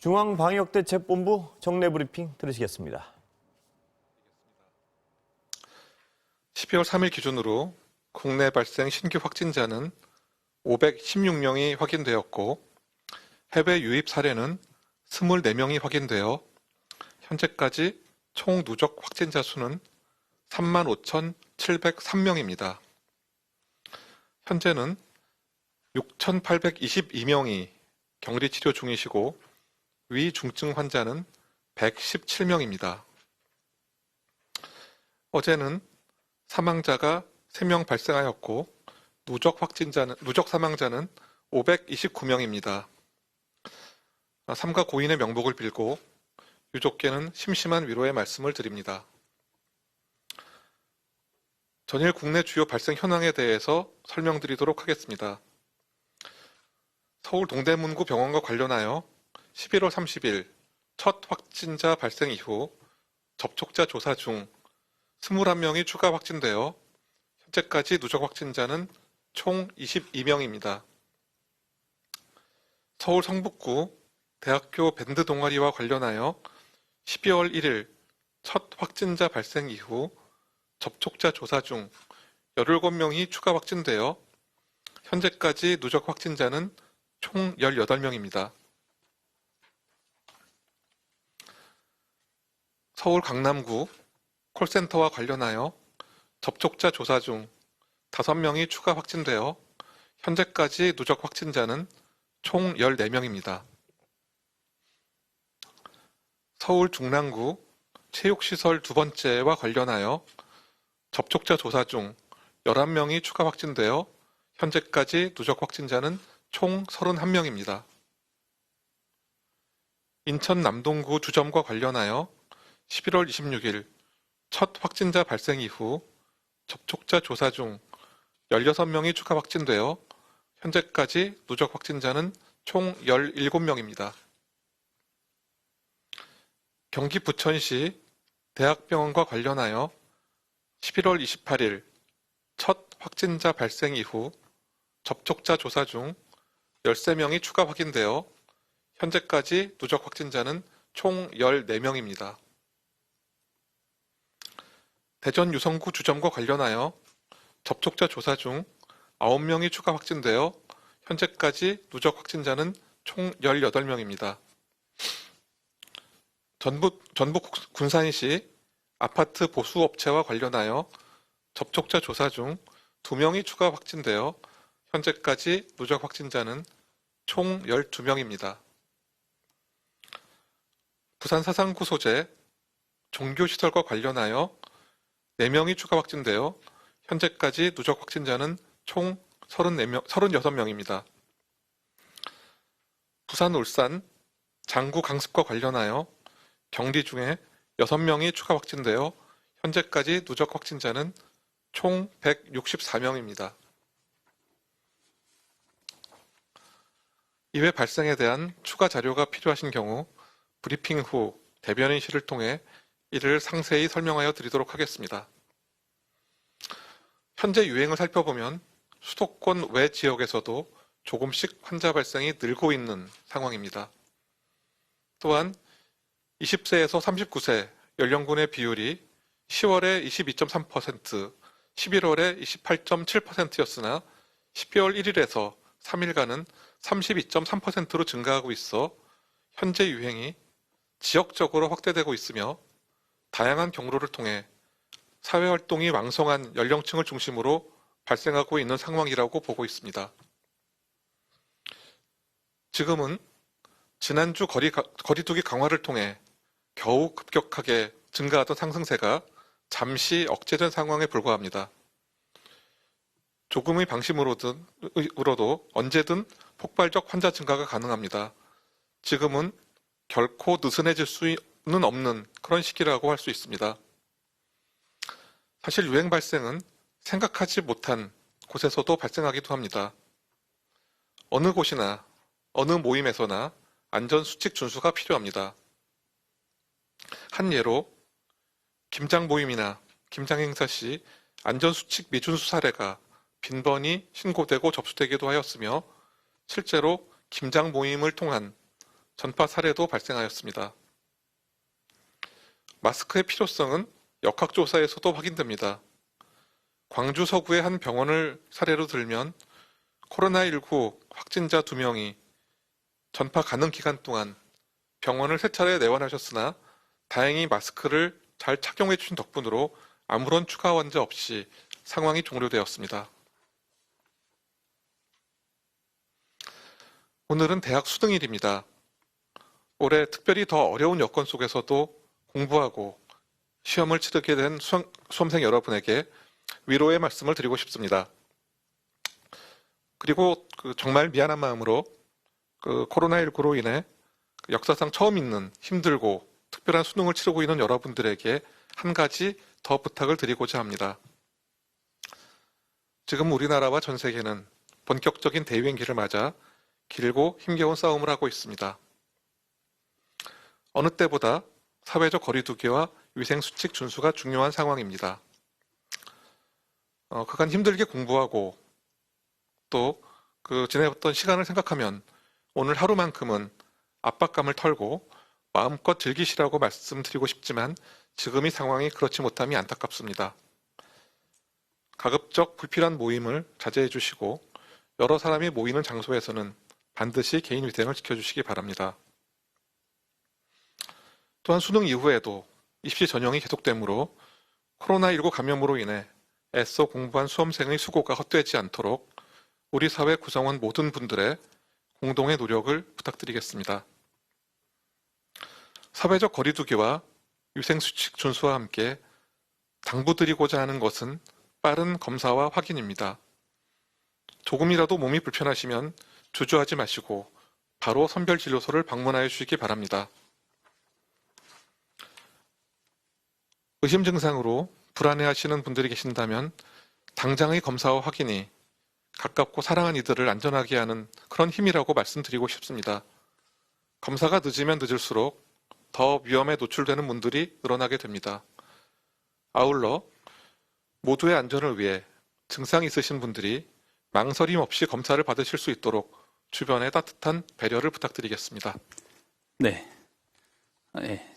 중앙방역대책본부 정례브리핑 들으시겠습니다. 12월 3일 기준으로 국내 발생 신규 확진자는 516명이 확인되었고 해외 유입 사례는 24명이 확인되어 현재까지 총 누적 확진자 수는 35,703명입니다. 현재는 6,822명이 격리 치료 중이시고 위중증 환자는 117명입니다. 어제는 사망자가 3명 발생하였고 누적 사망자는 529명입니다. 삼가 고인의 명복을 빌고 유족께는 심심한 위로의 말씀을 드립니다. 전일 국내 주요 발생 현황에 대해서 설명드리도록 하겠습니다. 서울 동대문구 병원과 관련하여 11월 30일 첫 확진자 발생 이후 접촉자 조사 중 21명이 추가 확진되어 현재까지 누적 확진자는 총 22명입니다. 서울 성북구 대학교 밴드 동아리와 관련하여 12월 1일 첫 확진자 발생 이후 접촉자 조사 중 17명이 추가 확진되어 현재까지 누적 확진자는 총 18명입니다. 서울 강남구 콜센터와 관련하여 접촉자 조사 중 5명이 추가 확진되어 현재까지 누적 확진자는 총 14명입니다. 서울 중랑구 체육시설 두 번째와 관련하여 접촉자 조사 중 11명이 추가 확진되어 현재까지 누적 확진자는 총 31명입니다. 인천 남동구 주점과 관련하여 11월 26일 첫 확진자 발생 이후 접촉자 조사 중 16명이 추가 확진되어 현재까지 누적 확진자는 총 17명입니다. 경기 부천시 대학병원과 관련하여 11월 28일 첫 확진자 발생 이후 접촉자 조사 중 13명이 추가 확인되어 현재까지 누적 확진자는 총 14명입니다. 대전 유성구 주점과 관련하여 접촉자 조사 중 9명이 추가 확진되어 현재까지 누적 확진자는 총 18명입니다. 전북 군산시 아파트 보수업체와 관련하여 접촉자 조사 중 2명이 추가 확진되어 현재까지 누적 확진자는 총 12명입니다. 부산 사상구 소재 종교시설과 관련하여 4명이 추가 확진되어 현재까지 누적 확진자는 총 36명입니다. 부산 울산 장구 강습과 관련하여 격리 중에 6명이 추가 확진되어 현재까지 누적 확진자는 총 164명입니다. 이외 발생에 대한 추가 자료가 필요하신 경우 브리핑 후 대변인실을 통해 이를 상세히 설명하여 드리도록 하겠습니다. 현재 유행을 살펴보면 수도권 외 지역에서도 조금씩 환자 발생이 늘고 있는 상황입니다. 또한 20세에서 39세 연령군의 비율이 10월에 22.3%, 11월에 28.7%였으나 12월 1일에서 3일간은 32.3%로 증가하고 있어 현재 유행이 지역적으로 확대되고 있으며 다양한 경로를 통해 사회활동이 왕성한 연령층을 중심으로 발생하고 있는 상황이라고 보고 있습니다. 지금은 지난주 거리두기 강화를 통해 겨우 급격하게 증가하던 상승세가 잠시 억제된 상황에 불과합니다. 조금의 방심으로도 언제든 폭발적 환자 증가가 가능합니다. 지금은 결코 느슨해질 수는 없는 그런 시기라고 할 수 있습니다. 사실 유행 발생은 생각하지 못한 곳에서도 발생하기도 합니다. 어느 곳이나 어느 모임에서나 안전수칙 준수가 필요합니다. 한 예로 김장 모임이나 김장 행사 시 안전수칙 미준수 사례가 빈번히 신고되고 접수되기도 하였으며 실제로 김장 모임을 통한 전파 사례도 발생하였습니다. 마스크의 필요성은 역학조사에서도 확인됩니다. 광주 서구의 한 병원을 사례로 들면 코로나19 확진자 2명이 전파 가능 기간 동안 병원을 3차례 내원하셨으나 다행히 마스크를 잘 착용해 주신 덕분으로 아무런 추가 환자 없이 상황이 종료되었습니다. 오늘은 대학 수능일입니다. 올해 특별히 더 어려운 여건 속에서도 공부하고 시험을 치르게 된 수험생 여러분에게 위로의 말씀을 드리고 싶습니다. 그리고 정말 미안한 마음으로 코로나19로 인해 역사상 처음 있는 힘들고 특별한 수능을 치르고 있는 여러분들에게 한 가지 더 부탁을 드리고자 합니다. 지금 우리나라와 전 세계는 본격적인 대유행기를 맞아 길고 힘겨운 싸움을 하고 있습니다. 어느 때보다 사회적 거리두기와 위생수칙 준수가 중요한 상황입니다. 그간 힘들게 공부하고 또 지내왔던 시간을 생각하면 오늘 하루만큼은 압박감을 털고 마음껏 즐기시라고 말씀드리고 싶지만 지금 이 상황이 그렇지 못함이 안타깝습니다. 가급적 불필요한 모임을 자제해 주시고 여러 사람이 모이는 장소에서는 반드시 개인 위생을 지켜주시기 바랍니다. 또한 수능 이후에도 입시 전형이 계속되므로 코로나19 감염으로 인해 애써 공부한 수험생의 수고가 헛되지 않도록 우리 사회 구성원 모든 분들의 공동의 노력을 부탁드리겠습니다. 사회적 거리두기와 위생수칙 준수와 함께 당부드리고자 하는 것은 빠른 검사와 확인입니다. 조금이라도 몸이 불편하시면 주저하지 마시고 바로 선별진료소를 방문하여 주시기 바랍니다. 의심 증상으로 불안해하시는 분들이 계신다면 당장의 검사와 확인이 가깝고 사랑하는 이들을 안전하게 하는 그런 힘이라고 말씀드리고 싶습니다. 검사가 늦으면 늦을수록 더 위험에 노출되는 분들이 늘어나게 됩니다. 아울러 모두의 안전을 위해 증상이 있으신 분들이 망설임 없이 검사를 받으실 수 있도록 주변에 따뜻한 배려를 부탁드리겠습니다. 네. 예,